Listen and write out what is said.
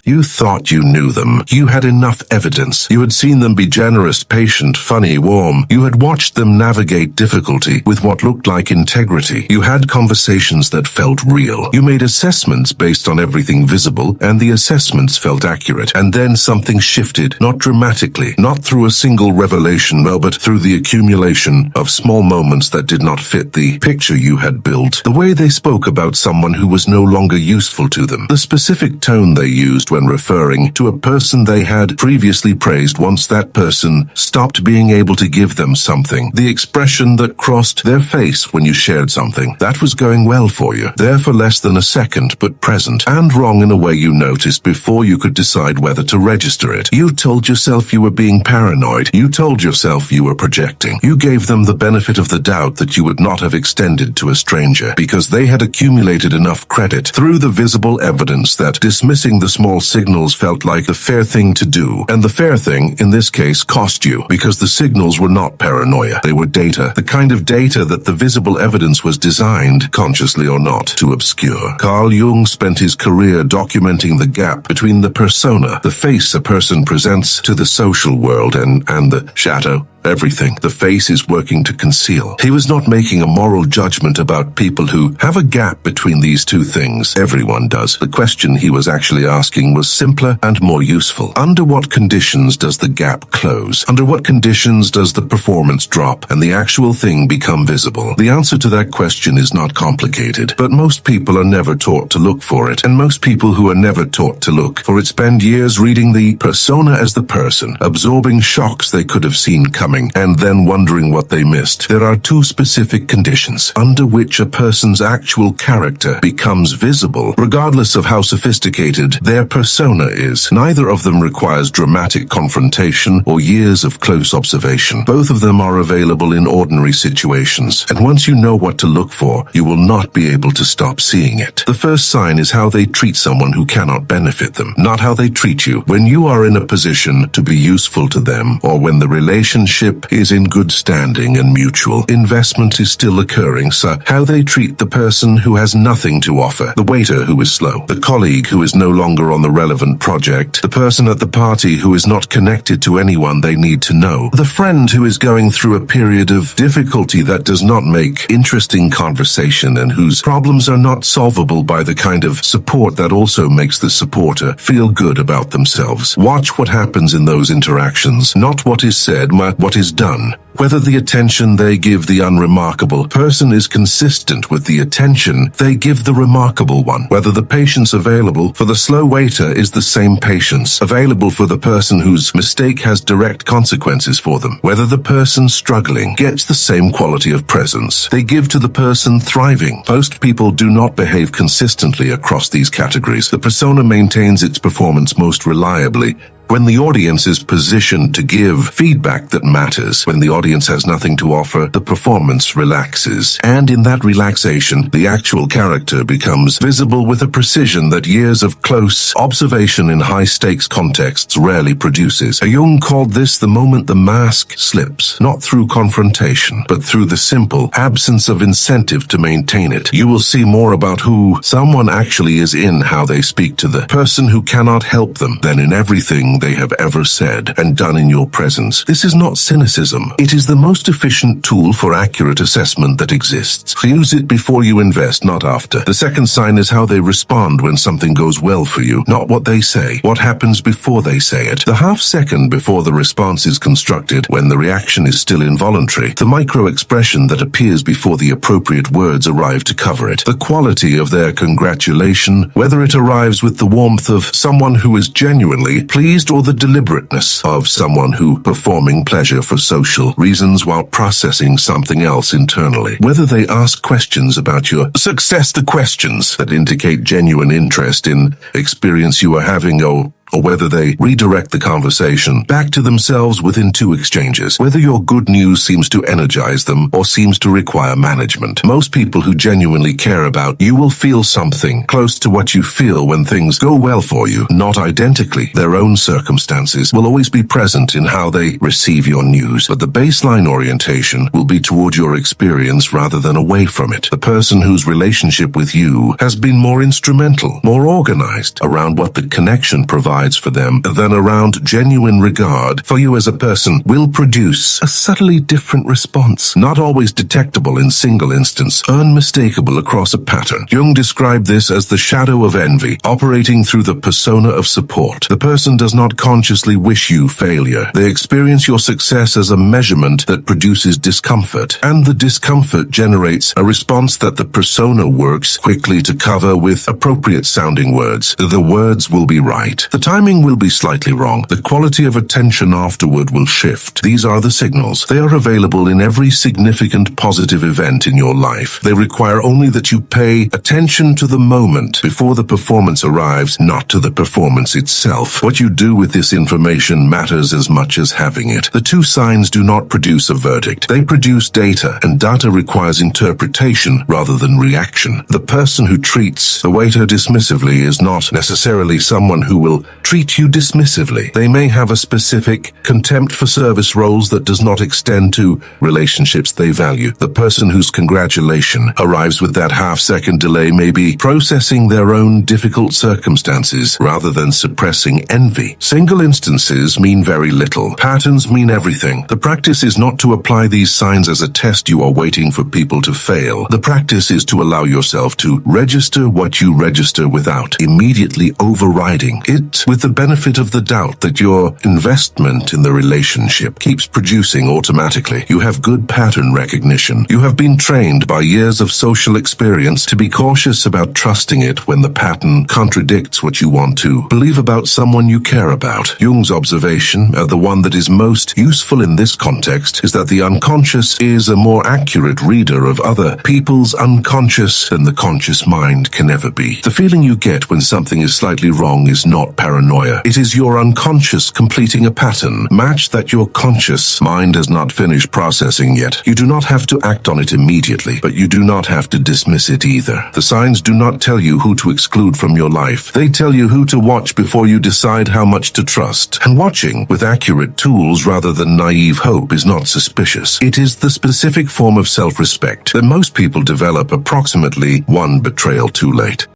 You thought you knew them. You had enough evidence. You had seen them be generous, patient, funny, warm. You had watched them navigate difficulty with what looked like integrity. You had conversations that felt real. You made assessments based on everything visible, and the assessments felt accurate. And then something shifted, not dramatically, not through a single revelation, no, but through the accumulation of small moments that did not fit the picture you had built. The way they spoke about someone who was no longer useful to them. The specific tone they used when referring to a person they had previously praised once that person stopped being able to give them something. The expression that crossed their face when you shared something that was going well for you, there for less than a second, but present, and wrong in a way you noticed before you could decide whether to register it. You told yourself you were being paranoid. You told yourself you were projecting. You gave them the benefit of the doubt that you would not have extended to a stranger because they had accumulated enough credit through the visible evidence that dismissing the small signals felt like the fair thing to do. And the fair thing, in this case, cost you because the signals were not paranoia. They were data, the kind of data that the visible evidence was designed, consciously or not, to obscure. Carl Jung spent his career documenting the gap between the persona, the face a person presents to the social world, and the shadow. Everything the face is working to conceal. He was not making a moral judgment about people who have a gap between these two things. Everyone does. The question he was actually asking was simpler and more useful. Under what conditions does the gap close? Under what conditions does the performance drop and the actual thing become visible? The answer to that question is not complicated, but most people are never taught to look for it, and most people who are never taught to look for it spend years reading the persona as the person, absorbing shocks they could have seen coming, and then wondering what they missed. There are two specific conditions under which a person's actual character becomes visible, regardless of how sophisticated their persona is. Neither of them requires dramatic confrontation or years of close observation. Both of them are available in ordinary situations, and once you know what to look for, you will not be able to stop seeing it. The first sign is how they treat someone who cannot benefit them, not how they treat you. When you are in a position to be useful to them, or when the relationship is in good standing and mutual investment is still occurring, so how they treat the person who has nothing to offer, the waiter who is slow, the colleague who is no longer on the relevant project, the person at the party who is not connected to anyone they need to know, the friend who is going through a period of difficulty that does not make interesting conversation and whose problems are not solvable by the kind of support that also makes the supporter feel good about themselves. Watch what happens in those interactions, not what is said, but what is done. Whether the attention they give the unremarkable person is consistent with the attention they give the remarkable one. Whether the patience available for the slow waiter is the same patience available for the person whose mistake has direct consequences for them. Whether the person struggling gets the same quality of presence they give to the person thriving. Most people do not behave consistently across these categories. The persona maintains its performance most reliably when the audience is positioned to give feedback that matters. When the audience has nothing to offer, the performance relaxes. And in that relaxation, the actual character becomes visible with a precision that years of close observation in high-stakes contexts rarely produces. Jung called this the moment the mask slips, not through confrontation, but through the simple absence of incentive to maintain it. You will see more about who someone actually is in how they speak to the person who cannot help them than in everything they have ever said and done in your presence. This is not cynicism. It is the most efficient tool for accurate assessment that exists. Use it before you invest, not after. The second sign is how they respond when something goes well for you, not what they say. What happens before they say it? The half second before the response is constructed, when the reaction is still involuntary. The micro-expression that appears before the appropriate words arrive to cover it. The quality of their congratulation, whether it arrives with the warmth of someone who is genuinely pleased or the deliberateness of someone who performing pleasure for social reasons while processing something else internally. Whether they ask questions about your success, the questions that indicate genuine interest in experience you are having, or or whether they redirect the conversation back to themselves within 2 exchanges, whether your good news seems to energize them or seems to require management. Most people who genuinely care about you will feel something close to what you feel when things go well for you, not identically. Their own circumstances will always be present in how they receive your news, but the baseline orientation will be toward your experience rather than away from it. The person whose relationship with you has been more instrumental, more organized around what the connection provides for them than around genuine regard for you as a person will produce a subtly different response, not always detectable in single instance, unmistakable across a pattern. Jung described this as the shadow of envy, operating through the persona of support. The person does not consciously wish you failure. They experience your success as a measurement that produces discomfort, and the discomfort generates a response that the persona works quickly to cover with appropriate sounding words. The words will be right. The timing will be slightly wrong. The quality of attention afterward will shift. These are the signals. They are available in every significant positive event in your life. They require only that you pay attention to the moment before the performance arrives, not to the performance itself. What you do with this information matters as much as having it. The 2 signs do not produce a verdict. They produce data, and data requires interpretation rather than reaction. The person who treats the waiter dismissively is not necessarily someone who will treat you dismissively. They may have a specific contempt for service roles that does not extend to relationships they value. The person whose congratulation arrives with that half-second delay may be processing their own difficult circumstances rather than suppressing envy. Single instances mean very little. Patterns mean everything. The practice is not to apply these signs as a test you are waiting for people to fail. The practice is to allow yourself to register what you register without immediately overriding it, with the benefit of the doubt that your investment in the relationship keeps producing automatically. You have good pattern recognition. You have been trained by years of social experience to be cautious about trusting it when the pattern contradicts what you want to believe about someone you care about. Jung's observation, the one that is most useful in this context, is that the unconscious is a more accurate reader of other people's unconscious than the conscious mind can ever be. The feeling you get when something is slightly wrong is not paranoia. It is your unconscious completing a pattern, match that your conscious mind has not finished processing yet. You do not have to act on it immediately, but you do not have to dismiss it either. The signs do not tell you who to exclude from your life. They tell you who to watch before you decide how much to trust. And watching with accurate tools rather than naive hope is not suspicious. It is the specific form of self-respect that most people develop approximately 1 betrayal too late.